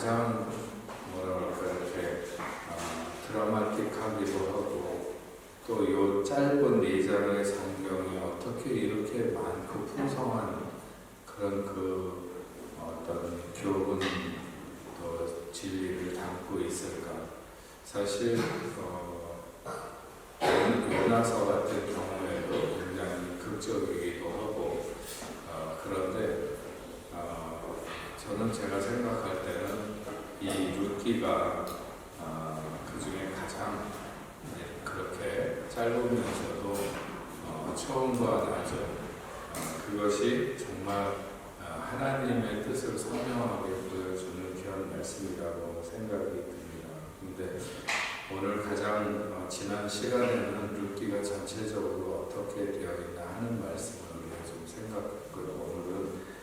가장 뭐랄까 이렇게 드라마틱하기도 하고 또 요 짧은 4장의 성경이 어떻게 이렇게 많고 풍성한 그런 어떤 교훈 또 진리를 담고 있을까? 사실 요나서 같은 경우에도 굉장히 극적이기도 하고 그런데 저는 제가 생각할 때는 이 룻기가 그 중에 가장 그렇게 짧으면서도 처음과 나중 그것이 정말 하나님의 뜻을 선명하게 보여주는 그런 말씀이라고 생각이 듭니다. 근데 오늘 가장 지난 시간에는 룻기가 전체적으로 어떻게 되어 있나 하는 말씀을 좀 생각했고요. 오늘은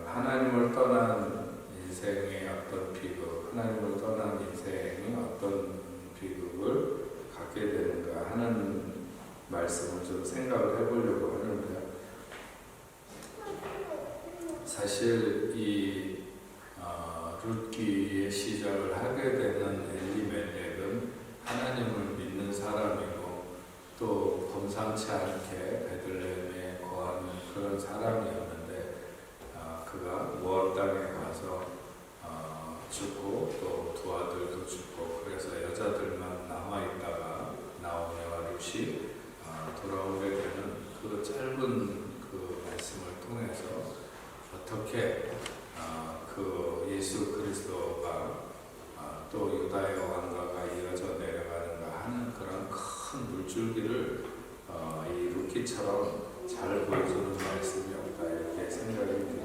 하나님을 떠난 인생의 어떤 비극, 하나님을 떠난 인생이 어떤 비극을 갖게 되는가 하는 말씀을 좀 생각을 해보려고 하는데요. 사실 이 룻기의 시작을 하게 되는 엘리멜렉은 하나님을 믿는 사람이고 또 범상치 않게 베들레헴에 거하는 그런 사람이었는데 그가 모압 땅에 가서 죽고 또 두 아들도 죽고 그래서 여자들만 남아있다가 나오미와 룻이 돌아오게 되는 그 짧은 그 말씀을 통해서 어떻게 그 예수 그리스도가 또 유다의 왕가가 이어져 내려가는가 하는 그런 큰 물줄기를 이 룻기처럼 잘 보여주는 말씀이 없다 이렇게 생각이 듭니다.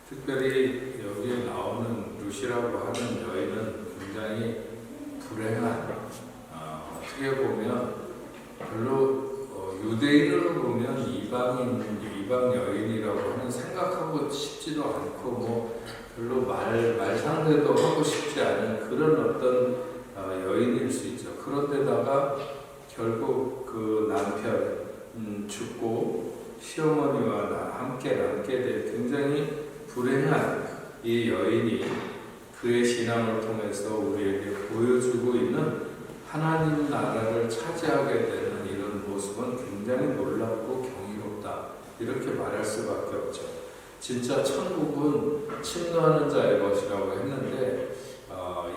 특별히 여기에 나오는 룻이라고 하는 여인은 굉장히 불행한 어떻게 보면 별로 유대인으로 보면 이방 여인이라고 하는 생각하고 싶지도 않고 뭐 별로 말 상대도 하고 싶지 않은 그런 어떤 여인일 수 있죠. 그런데다가 결국 그 남편 죽고 시어머니와 함께 남게 될 굉장히 불행한 이 여인이 그의 신앙을 통해서 우리에게 보여주고 있는 하나님 나라를 차지하게 되는 이런 모습은 굉장히 놀랍고 경이롭다 이렇게 말할 수밖에 없죠. 진짜 천국은 침노하는 자의 것이라고 했는데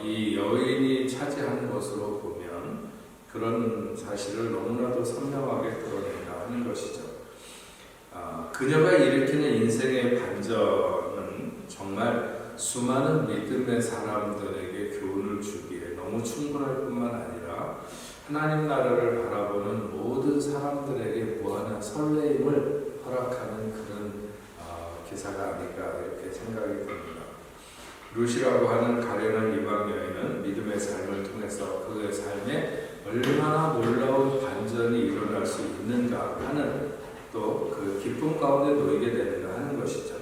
이 여인이 차지한 것으로 보면 그런 사실을 너무나도 선명하게 드러낸다 하는 것이죠. 그녀가 일으키는 인생의 반전은 정말 수많은 믿음의 사람들에게 교훈을 주기에 너무 충분할 뿐만 아니라 하나님 나라를 바라보는 모든 사람들에게 무한한 설레임을 허락하는 그런 기사가 아닐까 이렇게 생각이 듭니다. 룻이라고 하는 가련한 이방 여인은 믿음의 삶을 통해서 그의 삶에 얼마나 놀라운 반전이 일어날 수 있는가 하는 또 그 기쁨 가운데 놓이게 되는가 하는 것이죠.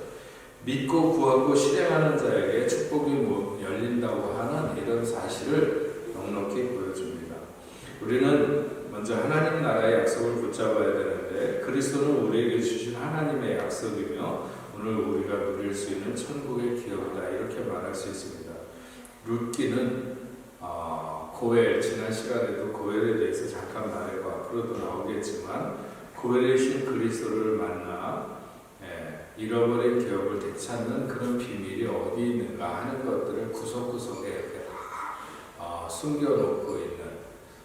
믿고 구하고 실행하는 자에게 축복이 열린다고 하는 이런 사실을 넉넉히 보여줍니다. 우리는 먼저 하나님 나라의 약속을 붙잡아야 되는데 그리스도는 우리에게 주신 하나님의 약속이며 오늘 우리가 누릴 수 있는 천국의 기업이다 이렇게 말할 수 있습니다. 룻기는 고엘, 지난 시간에도 고엘에 대해서 잠깐 말했고 앞으로도 나오겠지만 고엘이신 그리스도를 만나 잃어버린 기업을 되찾는 그런 비밀이 어디 있는가 하는 것들을 구석구석에 이렇게 다 숨겨놓고 있는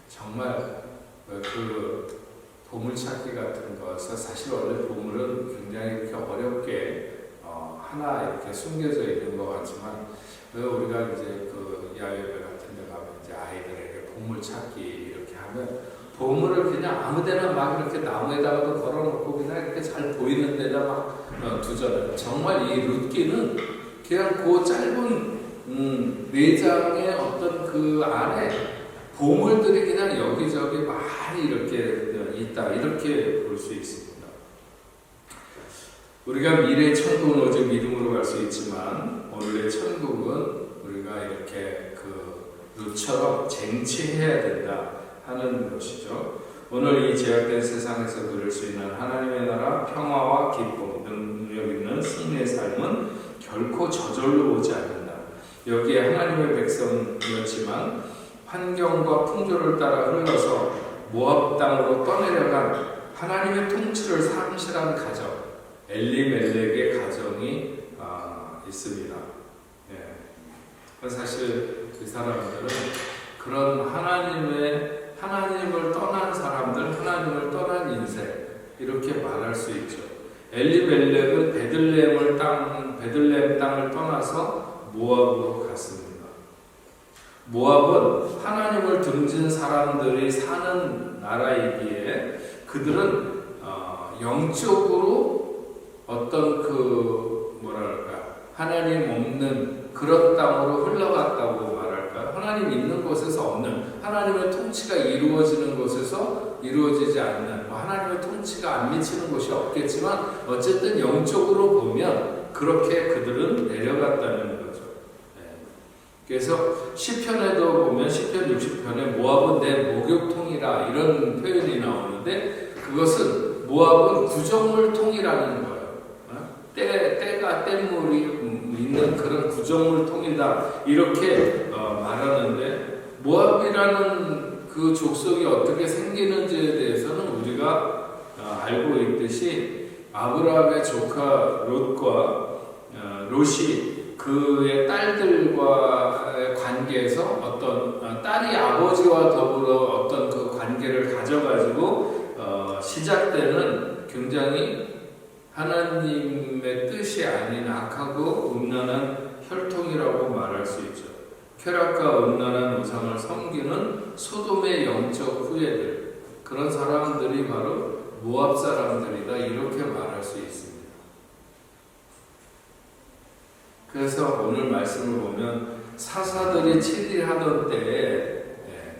정말 그 보물찾기 같은 것은 사실 원래 보물은 굉장히 이렇게 어렵게 하나 이렇게 숨겨져 있는 것 같지만 왜 우리가 이제 그 야외배 같은 데 가면 이제 아이들에게 보물찾기 이렇게 하면 보물을 그냥 아무데나 막 이렇게 나무에다가도 걸어놓고 그냥 이렇게 잘 보이는 데다 막 두잖아요. 정말 이 룻기는 그냥 그 짧은 4장의 어떤 그 안에 보물들이 그냥 여기저기 많이 이렇게 있다 이렇게 볼 수 있습니다. 우리가 미래의 천국은 오직 믿음으로 갈 수 있지만 오늘의 천국은 우리가 이렇게 그 룻처럼 쟁취해야 된다 하는 것이죠. 오늘 이 제약된 세상에서 누릴 수 있는 하나님의 나라, 평화와 기쁨, 능력 있는 승리의 삶은 결코 저절로 오지 않는다. 여기에 하나님의 백성이었지만 환경과 풍조를 따라 흘러서 모압 땅으로 떠내려간 하나님의 통치를 상실한 가정, 엘리멜렉의 가정이 있습니다. 사실 그 사람들은 그런 하나님을 떠난 사람들, 하나님을 떠난 인생, 이렇게 말할 수 있죠. 엘리멜렉은 베들레헴 땅을 떠나서 모압으로 갔습니다. 모압은 하나님을 등진 사람들이 사는 나라이기에 그들은 영적으로 어떤 하나님 없는 그런 땅으로 흘러갔다고 말할까? 하나님 있는 곳에서 없는, 하나님의 통치가 이루어지는 곳에서 이루어지지 않는, 하나님의 통치가 안 미치는 곳이 없겠지만 어쨌든 영적으로 보면 그렇게 그들은 내려갔다는 거죠. 그래서 시편에도 보면 시편 60편에 모압은 내 목욕통이라 이런 표현이 나오는데, 그것은 모압은 구정물통이라는 거예요. 때물이 있는 그런 구정물통이다 이렇게 말하는데, 모압이라는 그 족속이 어떻게 생기는지에 대해서는 우리가 알고 있듯이 아브라함의 조카 롯이 그의 딸들과의 관계에서 어떤 딸이 아버지와 더불어 어떤 그 관계를 가져가지고 시작되는 굉장히 하나님의 뜻이 아닌 악하고 음란한 혈통이라고 말할 수 있죠. 쾌락과 음란한 우상을 섬기는 소돔의 영적 후예들, 그런 사람들이 바로 모압 사람들이다 이렇게 말할 수 있습니다. 그래서 오늘 말씀을 보면 사사들이 치리하던 때에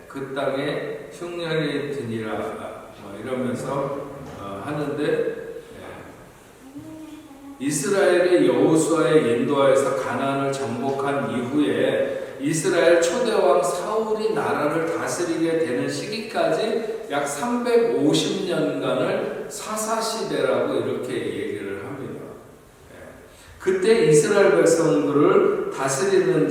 그 땅에 흉년이 드니라 이러면서 하는데, 이스라엘이 여호수아의 인도하에서 가나안을 정복한 이후에 이스라엘 초대왕 사울이 나라를 다스리게 되는 시기까지 약 350년간을 사사시대라고 이렇게 얘기를 합니다. 그때 이스라엘 백성들을 다스리는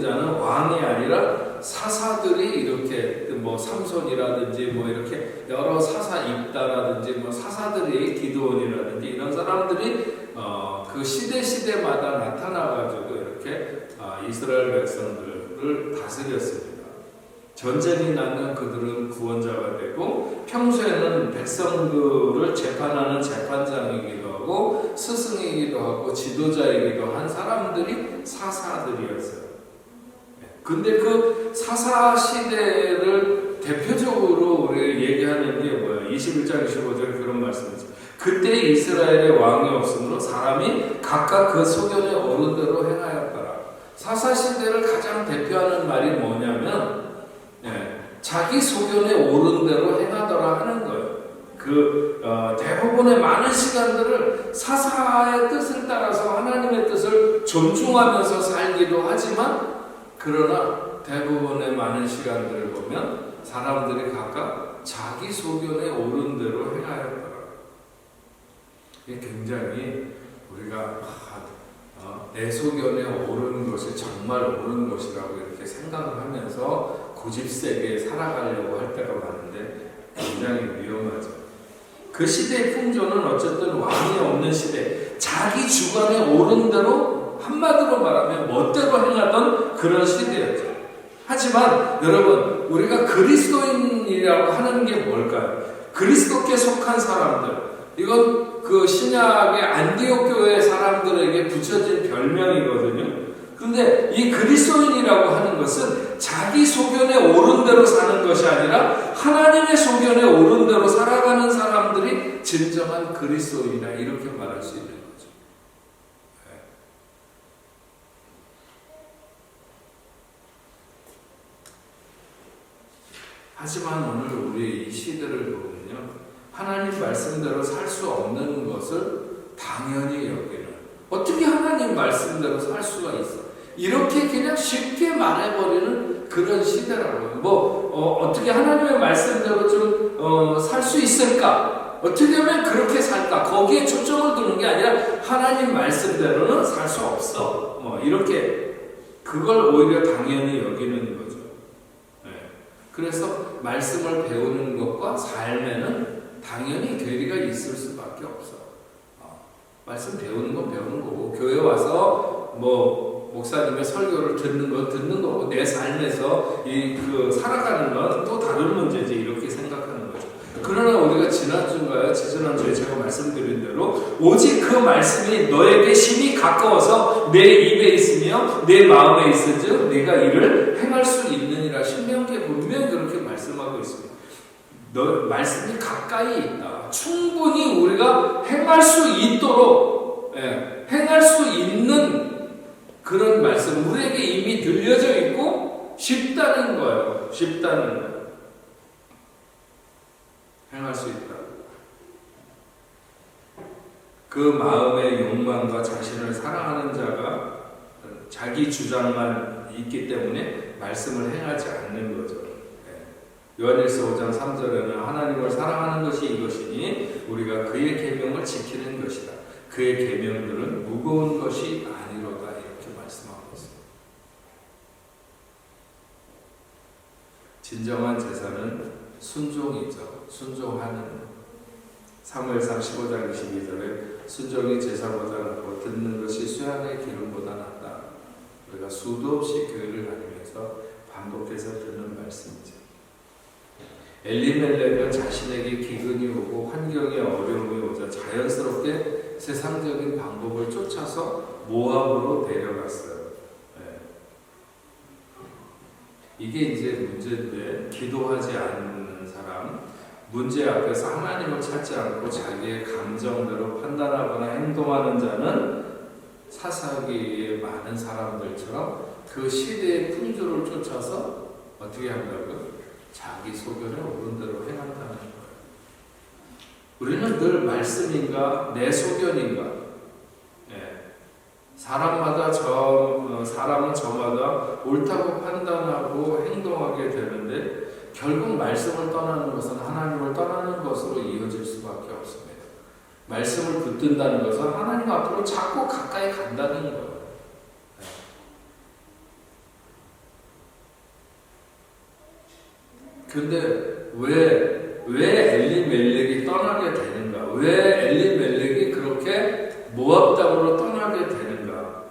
자는 왕이 아니라 사사들이 이렇게 삼손이라든지 이렇게 여러 사사 입다라든지 사사들이 기드온이라든지 이런 사람들이 그 시대마다 나타나가지고 이렇게 이스라엘 백성들을 다스렸습니다. 전쟁이 나면 그들은 구원자가 되고, 평소에는 백성들을 재판하는 재판장이기도 하고 스승이기도 하고 지도자이기도 한 사람들이 사사들이었어요. 근데 그 사사 시대를 대표적으로 우리 얘기하는 게 뭐예요? 21장 25절에 그런 말씀이죠. 그때 이스라엘의 왕이 없으므로 사람이 각각 그 소견에 오른 대로 행하였더라. 사사 시대를 가장 대표하는 말이 뭐냐면 자기 소견에 오른 대로 행하더라 하는 거예요. 대부분의 많은 시간들을 사사의 뜻을 따라서 하나님의 뜻을 존중하면서 살기도 하지만, 그러나 대부분의 많은 시간들을 보면 사람들이 각각 자기 소견에 오른 대로 행하였더라. 이게 굉장히 우리가 내 소견에 오른 것이 정말 옳은 것이라고 이렇게 생각을 하면서 고집세게 살아가려고 할 때가 많은데 굉장히 위험하죠. 그 시대의 풍조는 어쨌든 왕이 없는 시대, 자기 주관에 오른 대로, 한마디로 말하면 멋대로 행하던 그런 시대였죠. 하지만 여러분, 우리가 그리스도인이라고 하는 게 뭘까요? 그리스도께 속한 사람들, 이건 그 신약의 안디옥 교회 사람들에게 붙여진 별명이거든요. 그런데 이 그리스도인이라고 하는 것은 자기 소견에 오른 대로 사는 것이 아니라 하나님의 소견에 오른 대로 살아가는 사람들이 진정한 그리스도인이다 이렇게 말할 수 있는 거죠. 하지만 오늘 우리 이 시대를 보면요, 하나님 말씀대로 살 수 없는 것을 당연히 여기는, 어떻게 하나님 말씀대로 살 수가 있어? 이렇게 그냥 쉽게 말해버리는 그런 시대라고요. 어떻게 하나님의 말씀대로 좀 살 수 있을까? 어떻게 하면 그렇게 살까? 거기에 초점을 두는 게 아니라 하나님 말씀대로는 살 수 없어. 이렇게 그걸 오히려 당연히 여기는 거죠. 그래서 말씀을 배우는 것과 삶에는 당연히 괴리가 있을 수밖에 없어. 말씀 배우는 건 배우는 거고, 교회 와서 목사님의 설교를 듣는 거고, 내 삶에서 살아가는 건 또 다른 문제지, 이렇게 생각하는 거죠. 그러나 우리가 지난주인가요? 지난주에 제가 말씀드린 대로 오직 그 말씀이 너에게 심히 가까워서 내 입에 있으며 내 마음에 있으즉 네가 이를 행할 수 있느니라. 신명기에 분명히 그렇게 말씀하고 있습니다. 너 말씀이 가까이 있다. 충분히 우리가 행할 수 있도록 행할 수 있는 그런 말씀, 우리에게 이미 들려져 있고 쉽다는 거예요. 쉽다는 거예요. 행할 수 있다. 그 마음의 욕망과 자신을 사랑하는 자가 자기 주장만 있기 때문에 말씀을 행하지 않는 거죠. 요한일서 5장 3절에는 하나님을 사랑하는 것이 이것이니 우리가 그의 계명을 지키는 것이다. 그의 계명들은 무거운 것이 아니로다. 이렇게 말씀하고 있습니다. 진정한 제사는 순종이죠. 순종하는. 사무엘상 15장 22절에 순종이 제사보다 낫고 듣는 것이 수양의 기름보다 낫다. 우리가 수도 없이 교회를 다니면서 반복해서 듣는 말씀이죠. 엘리멜렉은 자신에게 기근이 오고 환경에 어려움이 오자 자연스럽게 세상적인 방법을 쫓아서 모압으로 데려갔어요. 이게 이제 문제인데, 기도하지 않는 사람, 문제 앞에서 하나님을 찾지 않고 자기의 감정대로 판단하거나 행동하는 자는 사사기의 많은 사람들처럼 그 시대의 풍조를 쫓아서 어떻게 한다고요? 자기 소견에 오른 대로 행한다는 거예요. 우리는 늘 말씀인가 내 소견인가, 사람은 저마다 옳다고 판단하고 행동하게 되는데 결국 말씀을 떠나는 것은 하나님을 떠나는 것으로 이어질 수밖에 없습니다. 말씀을 붙든다는 것은 하나님 앞으로 자꾸 가까이 간다는 거예요. 근데 왜 엘리멜렉이 떠나게 되는가? 왜 엘리멜렉이 그렇게 모압 땅으로 떠나게 되는가?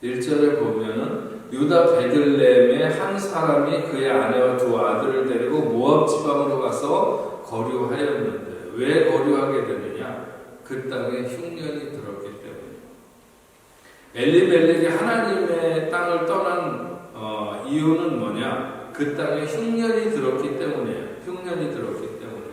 1절에 보면은 유다 베들레헴의 한 사람이 그의 아내와 두 아들을 데리고 모압 지방으로 가서 거류하였는데, 왜 거류하게 되느냐? 그 땅에 흉년이 들었기 때문에. 엘리멜렉이 하나님의 땅을 떠난 이유는 뭐냐? 그 땅에 흉년이 들었기 때문이에요. 흉년이 들었기 때문에.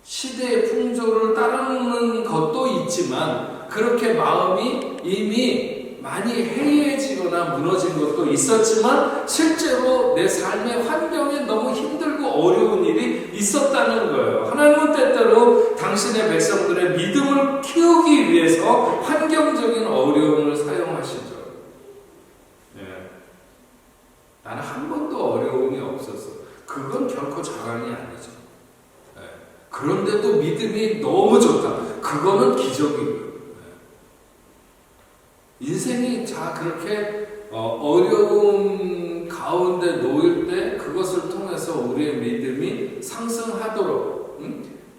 시대의 풍조를 따르는 것도 있지만 그렇게 마음이 이미 많이 해이해지거나 무너진 것도 있었지만 실제로 내 삶의 환경에 너무 힘들고 어려운 일이 있었다는 거예요. 하나님은 때때로 당신의 백성들의 믿음을 키우기 위해서 환경적인 어려움을 사용하시죠. 나는 한 번도 어려움이 없었어. 그건 결코 자랑이 아니죠. 그런데도 믿음이 너무 좋다. 그거는 기적이고요. 인생이 그렇게 어려움 가운데 놓일 때 그것을 통해서 우리의 믿음이 상승하도록,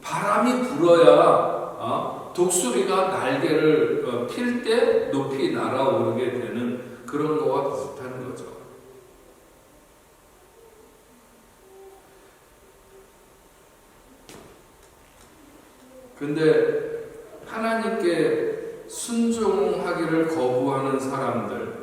바람이 불어야 독수리가 날개를 필 때 높이 날아오르게 되는 그런 거와 비슷한 거죠. 근데 하나님께 순종하기를 거부하는 사람들,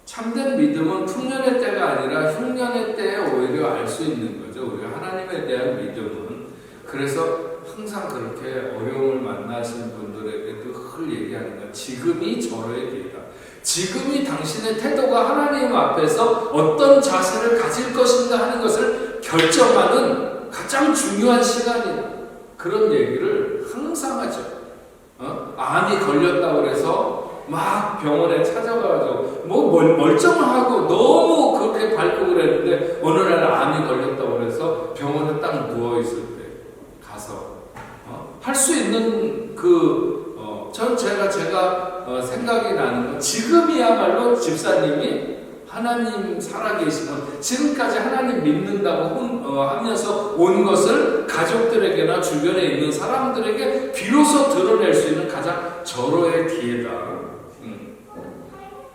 참된 믿음은 풍년의 때가 아니라 흉년의 때에 오히려 알 수 있는 거죠. 우리가 하나님에 대한 믿음은. 그래서 항상 그렇게 어려움을 만나신 분들에게도 늘 얘기하는 거예요. 지금이 절호의 기회다. 지금이 당신의 태도가 하나님 앞에서 어떤 자세를 가질 것인가 하는 것을 결정하는 가장 중요한 시간이다. 그런 얘기를 항상 하죠. 암이 걸렸다고 해서 막 병원에 찾아가가지고 멀쩡하고 너무 그렇게 밟고 그랬는데 어느 날 암이 걸렸다고 해서 병원에 딱 누워있을 때 가서 할 수 있는 제가 생각이 나는 건 지금이야말로 집사님이 하나님 살아계시면 지금까지 하나님 믿는다고 하면서 온 것을 가족들에게나 주변에 있는 사람들에게 비로소 드러낼 수 있는 가장 절호의 기회다.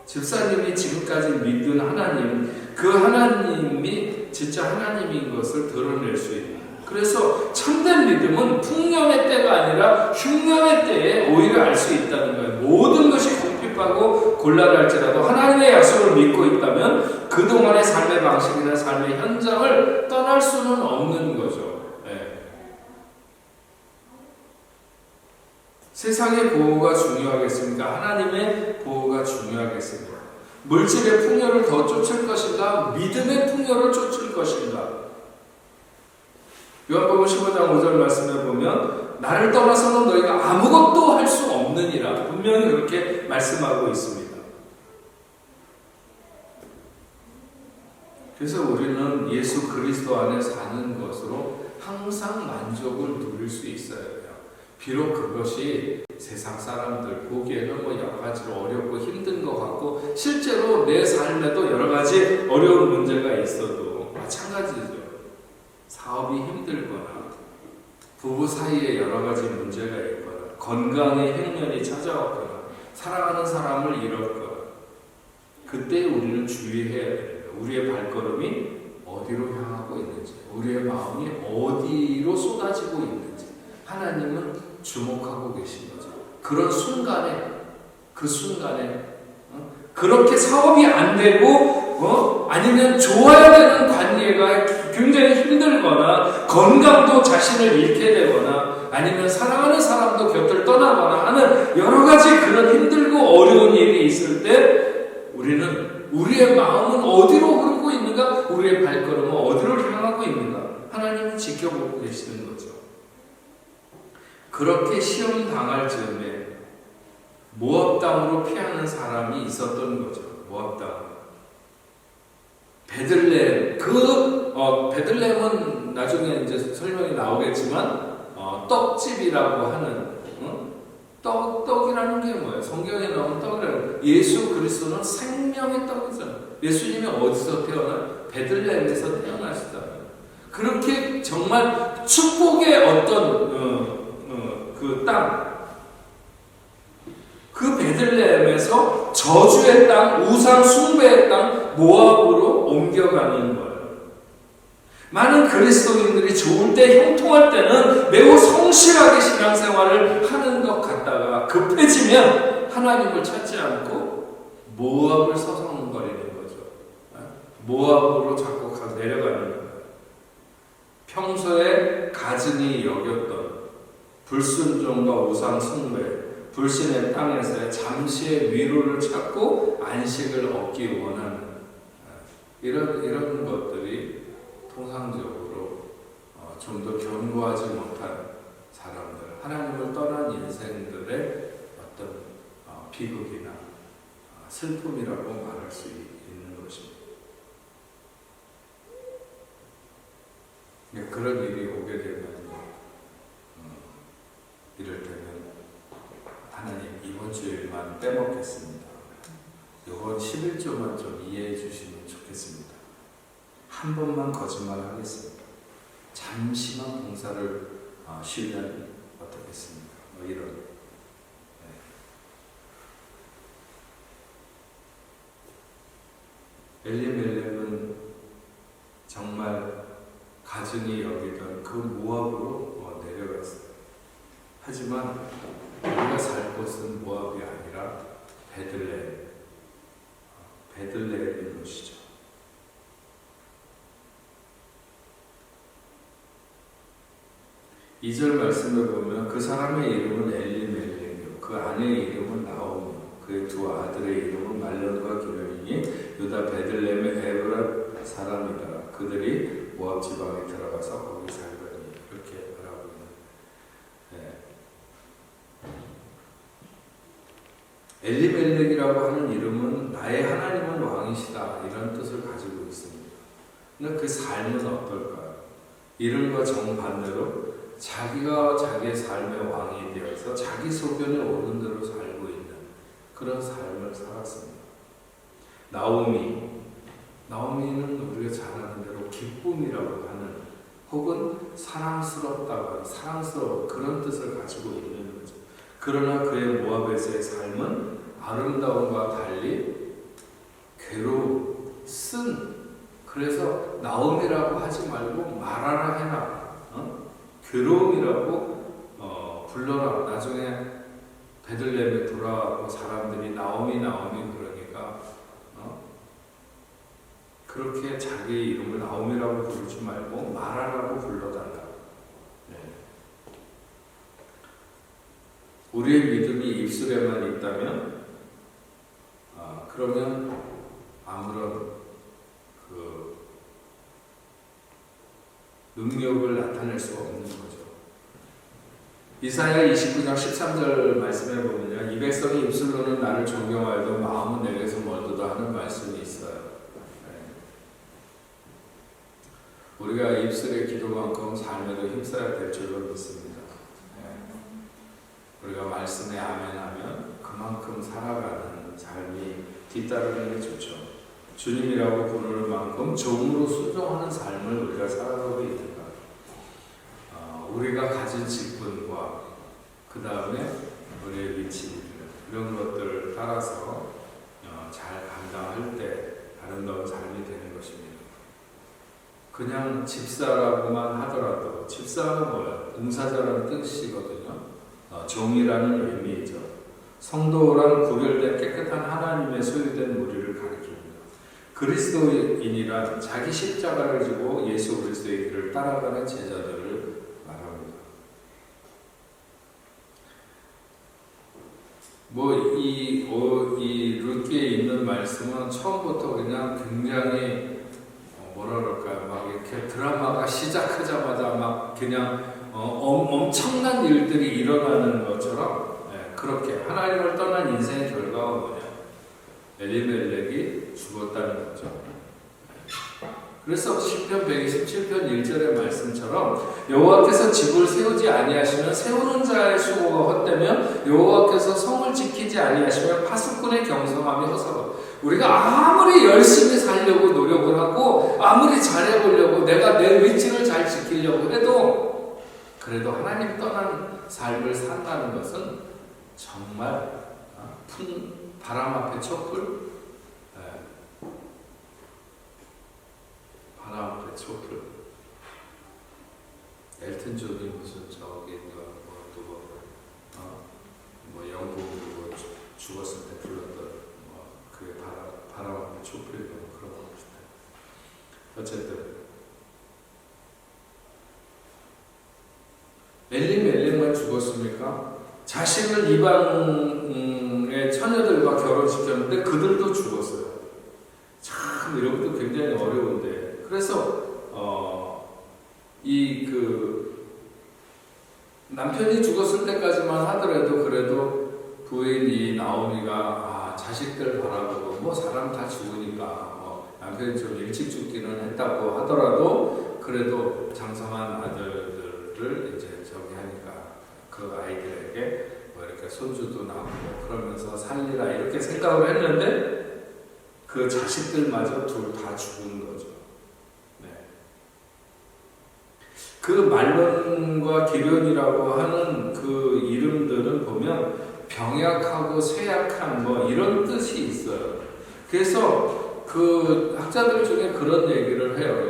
집사님이 지금까지 믿은 하나님, 그 하나님이 진짜 하나님인 것을 드러낼 수 있는. 그래서 참된 믿음은 풍년의 때가 아니라 흉년의 때에 오히려 알 수 있다는 거예요. 모든 것이 궁핍하고 곤란할지라도 하나님의 약속을 믿고 있다면 그동안의 삶의 방식이나 삶의 현장을 떠날 수는 없는 거죠. 네. 세상의 보호가 중요하겠습니까? 하나님의 보호가 중요하겠습니까? 물질의 풍요를 더 쫓을 것인가? 믿음의 풍요를 쫓을 것인가? 요한복음 15장 5절 말씀에 보면 나를 떠나서는 너희가 아무것도 할 수 없느니라 분명히 그렇게 말씀하고 있습니다. 그래서 우리는 예수 그리스도 안에 사는 것으로 항상 만족을 누릴 수 있어야 해요. 비록 그것이 세상 사람들 보기에는 여러 가지로 어렵고 힘든 것 같고 실제로 내 삶에도 여러 가지 어려운 문제가 있어도 마찬가지죠. 사업이 힘들거나 부부 사이에 여러 가지 문제가 있거나 건강의 흉년이 찾아왔거나 사랑하는 사람을 잃었거나 그때 우리는 주의해야 됩니다. 우리의 발걸음이 어디로 향하고 있는지, 우리의 마음이 어디로 쏟아지고 있는지 하나님은 주목하고 계신 거죠. 그런 순간에 그렇게 사업이 안 되고 아니면 좋아야 되는 관계가 굉장히 힘들거나 건강도 자신을 잃게 되거나 아니면 사랑하는 사람도 곁을 떠나거나 하는 여러 가지 그런 힘들고 어려운 일이 있을 때 우리는 우리의 마음은 어디로 흐르고 있는가? 우리의 발걸음은 어디로 향하고 있는가? 하나님은 지켜보고 계시는 거죠. 그렇게 시험 당할 즈음에 모압 땅으로 피하는 사람이 있었던 거죠. 모압 땅. 베들레헴. 베들레헴은 나중에 이제 설명이 나오겠지만 떡집이라고 하는 떡이라는 게 뭐예요? 성경에 나오는 떡이라는 예수 그리스도는 생명의 떡이잖아요. 예수님이 어디서 태어나요? 베들레헴에서 태어나시잖아요. 그렇게 정말 축복의 어떤 그 땅, 그 베들레헴에서 저주의 땅, 우상 숭배의 땅 모압으로 옮겨가는 거예요. 많은 그리스도인들이 좋을 때, 형통할 때는 매우 성실하게 신앙생활을 하는 것 같다가 급해지면 하나님을 찾지 않고 모압을 서성거리는 거죠. 모압으로 자꾸 내려가는 거예요. 평소에 가증히 여겼던 불순종과 우상 숭배, 불신의 땅에서의 잠시의 위로를 찾고 안식을 얻기 원하는 이런 것들이 통상적으로 좀 더 견고하지 못한 사람들, 하나님을 떠난 인생들의 어떤 비극이나 슬픔이라고 말할 수 있는 것입니다. 그런 일이 오게 되면 이럴 때는 하나님 이번 주일만 빼먹겠습니다. 이번 11조만 좀 이해해 주시면 좋겠습니다. 한 번만 거짓말 하겠습니다. 잠시만 봉사를 쉬면 어떻겠습니까? 이런. 엘리멜렉은 정말 가증히 여기던 그 모압으로 내려갔어요. 하지만 우리가 살 곳은 모압이 아니라 베들레헴인 것이죠. 이 절 말씀을 보면 그 사람의 이름은 엘리멜렉이요 그 아내의 이름은 나오미 그의 두 아들의 이름은 말론과 기련이니 유다 베들레헴의 에브라 사람이다. 그들이 모압 지방에 들어가서 거기 살거니 이렇게 말하고 있는. 엘리멜렉이라고 하는 이름은 나의 하나님은 왕이시다 이런 뜻을 가지고 있습니다. 근데 그 삶은 어떨까요? 이름과 정반대로 자기가 자기의 삶의 왕이 되어서 가운데서 자기 소견에 오른 대로 살고 있는 그런 삶을 살았습니다. 나오미는 우리가 잘 아는 대로 기쁨이라고 하는 혹은 사랑스럽다고 하는 사랑스러운 그런 뜻을 가지고 있는 거죠. 그러나 그의 모압에서의 삶은 아름다움과 달리 괴로움, 그래서 나오미라고 하지 말고 마라라 해라. 괴로움이라고 불러라. 나중에 베들레헴에 돌아가고 사람들이 나오미 그러니까 그렇게 자기 이름을 나오미라고 부르지 말고 마라라고 불러달라. 네. 우리의 믿음이 입술에만 있다면 그러면 아무런 능력을 나타낼 수 없는 거죠. 이사야 29장 13절 말씀에 보면요, 이 백성이 입술로는 나를 존경하여도 마음은 내게서 멀도다 하는 말씀이 있어요. 우리가 입술의 기도만큼 삶에도 힘써야 될 줄로 믿습니다. 우리가 말씀에 아멘하면 그만큼 살아가는 삶이 뒤따르는 게 좋죠. 주님이라고 부르는 만큼 종으로 순종하는 삶을 우리가 살아가고 있는가. 우리가 가진 직분과 그 다음에 우리의 위치 이런 것들을 따라서 잘 감당할 때 아름다운 삶이 되는 것입니다. 그냥 집사라고만 하더라도 집사가 뭐예요? 봉사자라는 뜻이거든요. 종이라는 의미이죠. 성도란 구별된 깨끗한 하나님의 소유된 무리를 가리킵니다. 그리스도인이란 자기 십자가를 지고 예수 그리스도의 길을 따라가는 제자들을 말합니다. 이 룻기에 있는 말씀은 처음부터 그냥 굉장히 뭐라 그럴까요? 막 이렇게 드라마가 시작하자마자 막 그냥 엄청난 일들이 일어나는 것처럼 그렇게 하나님을 떠난 인생의 결과가 뭐냐? 엘리멜렉이 죽었다는 거죠. 그래서 시편 127편 1절의 말씀처럼 여호와께서 집을 세우지 아니하시면 세우는 자의 수고가 헛되며 여호와께서 성을 지키지 아니하시면 파수꾼의 경성함이 허사로. 우리가 아무리 열심히 살려고 노력을 하고 아무리 잘해보려고 내가 내 위치를 잘 지키려고 해도 그래도 하나님 떠난 삶을 산다는 것은 정말 푼 바람 앞에 촛불, 바람 앞에 촛불. 엘튼 존이 무슨 저기 영국 죽었을 때 불렀던 그게 바람 앞에 촛불이고 그런 거 비슷해요. 어쨌든 엘리멜렉만 죽었습니까? 자식을 이방의 처녀들과 결혼시켰는데 그들도 죽었어요. 참 이런 것도 굉장히 어려운데 그래서 남편이 죽었을 때까지만 하더라도 그래도 부인이 나오미가 자식들 바라보고 사람 다 죽으니까 남편이 좀 일찍 죽기는 했다고 하더라도 그래도 장성한 아들들을 이제 저기 하니까 그 아이들에게 이렇게 손주도 나오고 그러면서 살리라 이렇게 생각을 했는데 그 자식들마저 둘 다 죽은 거죠. 네. 그 말론과 기련이라고 하는 그 이름들은 보면 병약하고 쇠약한 이런 뜻이 있어요. 그래서 그 학자들 중에 그런 얘기를 해요.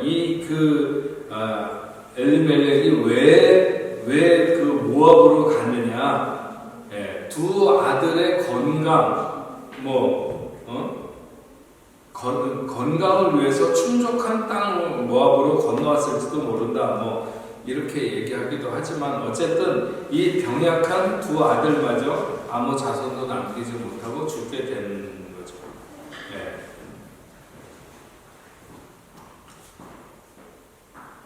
엘리멜렉이 왜 그 모압으로 가느냐? 두 아들의 건강을 위해서 충족한 땅 모압으로 건너왔을지도 모른다. 이렇게 얘기하기도 하지만 어쨌든 이 병약한 두 아들마저 아무 자손도 남기지 못하고 죽게 되는 거죠.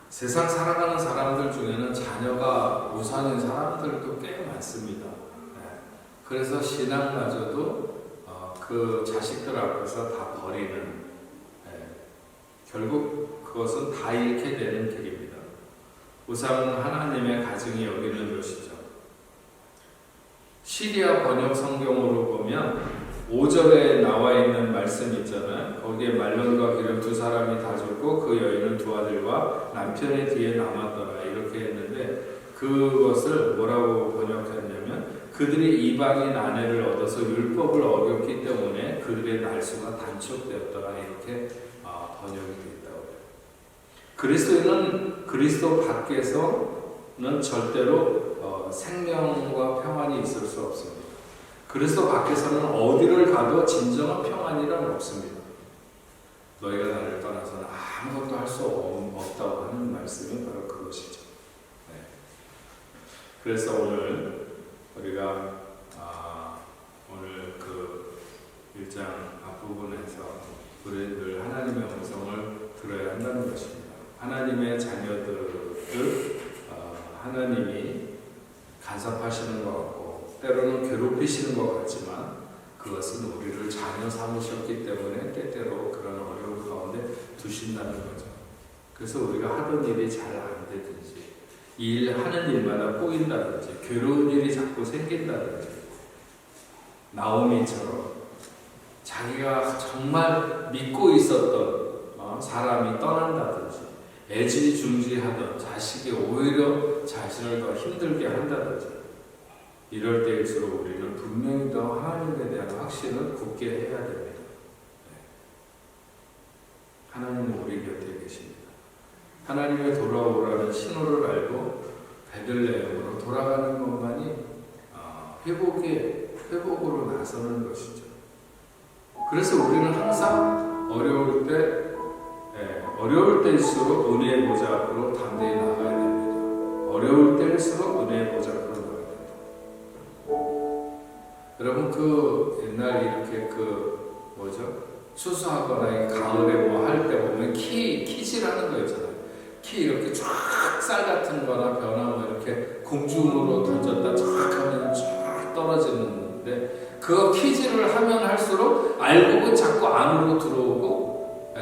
세상 살아가는 사람들 중에는 자녀가 우선인 사람들도 꽤 많습니다. 그래서 신앙마저도 그 자식들 앞에서 다 버리는, 결국 그것은 다 잃게 되는 길입니다. 우상은 하나님의 가증이 여기는 것이죠. 시리아 번역 성경으로 보면 5절에 나와 있는 말씀 있잖아요. 거기에 말론과 기름 두 사람이 다 죽고 그 여인은 두 아들과 남편의 뒤에 남았더라 이렇게 했는데, 그것을 뭐라고 번역했냐면 그들이 이방인 아내를 얻어서 율법을 어겼기 때문에 그들의 날수가 단축되었더라 이렇게 번역이 되어 있다고 해요. 그리스도인은 그리스도 밖에서는 절대로 생명과 평안이 있을 수 없습니다. 그리스도 밖에서는 어디를 가도 진정한 평안이란 없습니다. 너희가 나를 떠나서는 아무것도 할 수 없다고 하는 말씀이 바로 그것이죠. 네. 그래서 오늘 우리가 오늘 그 1장 앞부분에서 우리는 늘 하나님의 음성을 들어야 한다는 것입니다. 하나님의 자녀들을 하나님이 간섭하시는 것 같고 때로는 괴롭히시는 것 같지만 그것은 우리를 자녀 삼으셨기 때문에 때때로 그런 어려움 가운데 두신다는 거죠. 그래서 우리가 하던 일이 잘 안 되든지 이 하는 일마다 꼬인다든지 괴로운 일이 자꾸 생긴다든지 나오미처럼 자기가 정말 믿고 있었던 사람이 떠난다든지 애지중지하던 자식이 오히려 자신을 더 힘들게 한다든지 이럴 때일수록 우리는 분명히 더 하나님에 대한 확신을 굳게 해야 됩니다. 하나님은 우리 곁에 계십니다. 하나님의 돌아오라는 신호를 알고 베들레헴으로 돌아가는 것만이 회복으로 나서는 것이죠. 그래서 우리는 항상 어려울 때일수록 은혜의 보좌 앞으로 담대히 나가야 됩니다. 어려울 때일수록 은혜의 보좌 앞으로 나가야 됩니다. 여러분 그 옛날 이렇게 추수하거나 가을에 뭐 할 때 보면 키질하는 거 있잖아요. 키 이렇게 쫙 쌀 같은 거나 벼나 뭐 이렇게 공중으로 던졌다 쫙 하면 쫙 떨어지는데 그거 키질을 하면 할수록 알곡은 자꾸 안으로 들어오고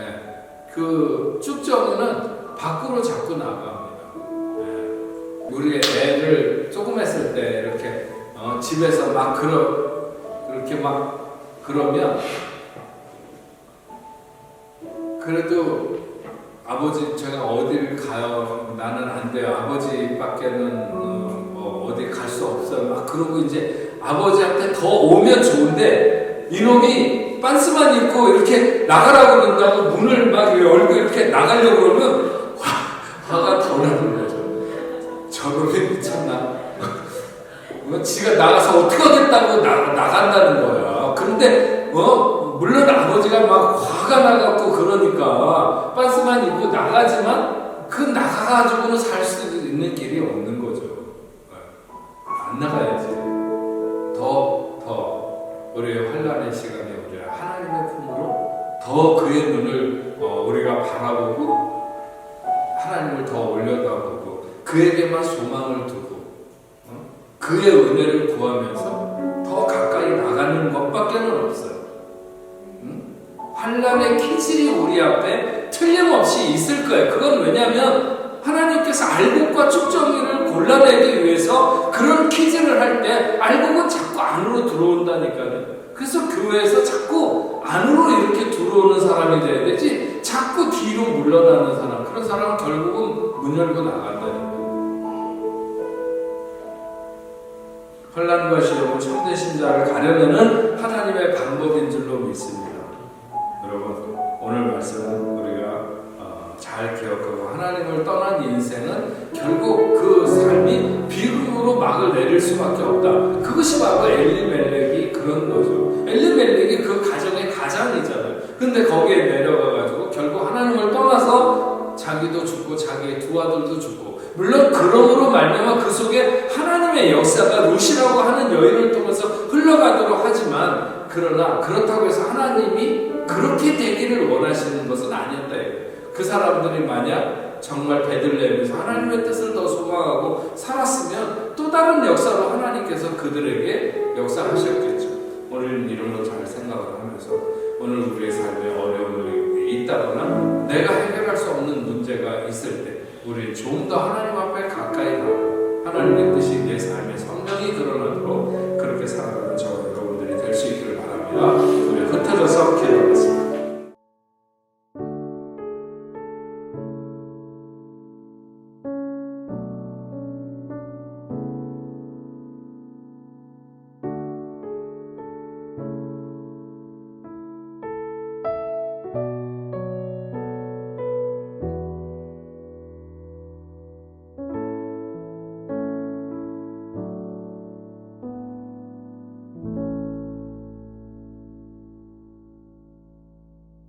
그 쭉정이는 밖으로 자꾸 나갑니다. 우리 애를 조금 했을 때 이렇게 집에서 막 그렇게 막 그러면 그래도 아버지 제가 어딜 가요? 나는 안 돼요. 아버지밖에는 어디 갈 수 없어요. 막 그러고 이제 아버지한테 더 오면 좋은데 이놈이 빤스만 입고 이렇게 나가라고 그런다고 문을 막 열고 이렇게 나가려고 그러면 화가 더 나는 거죠. 저놈이 미쳤나? 지가 나가서 어떻게 하겠다고 나간다는 거야. 그런데 물론 아버지가 막 화가 나갖고 그러니까 빤스만 입고 나가지만 그 나가가지고는 살 수 있는 길이 없는 거죠. 안 나가야지. 더 우리의 환난의 시간에 우리가 하나님의 품으로 더 그의 눈을 우리가 바라보고 하나님을 더 올려다보고 그에게만 소망을 두고 그의 은혜를 구하면서 더 가까이 나가는 것밖에는 없어요. 환난의 키질이 우리 앞에 틀림없이 있을 거예요. 그건 왜냐하면 하나님께서 알곡과 쭉정이를 골라내기 위해서 그런 키질을 할 때 알곡은 자꾸 안으로 들어온다니까요. 그래서 교회에서 자꾸 안으로 이렇게 들어오는 사람이 돼야 되지 자꾸 뒤로 물러나는 사람, 그런 사람은 결국은 문 열고 나간다니까요. 환난과 시험은 참된 신자를 가려내는 하나님의 방법인 줄로 믿습니다. 여러분 오늘 말씀은 우리가 잘 기억하고 하나님을 떠난 인생은 결국 그 삶이 비극으로 막을 내릴 수밖에 없다. 그것이 바로 엘리멜렉이 그런 거죠. 엘리멜렉이 그 가정의 가장이잖아요. 근데 거기에 내려가가지고 결국 하나님을 떠나서 자기도 죽고 자기의 두 아들도 죽고, 물론 그러므로 말미암아 그 속에 하나님의 역사가 룻이라고 하는 여인을 통해서 흘러가도록 하지만, 그러나 그렇다고 해서 하나님이 그렇게 되기를 원하시는 것은 아니었다. 그 사람들이 만약 정말 베들레헴에서 하나님의 뜻을 더 소망하고 살았으면 또 다른 역사로 하나님께서 그들에게 역사하셨겠죠. 오늘은 이런 걸 잘 생각을 하면서 오늘 우리의 삶에 어려움이 있다거나 내가 해결할 수 없는 문제가 있을 때 우리 좀 더 하나님 앞에 가까이 가고 하나님의 뜻이 내 삶에 성령이 드러나도록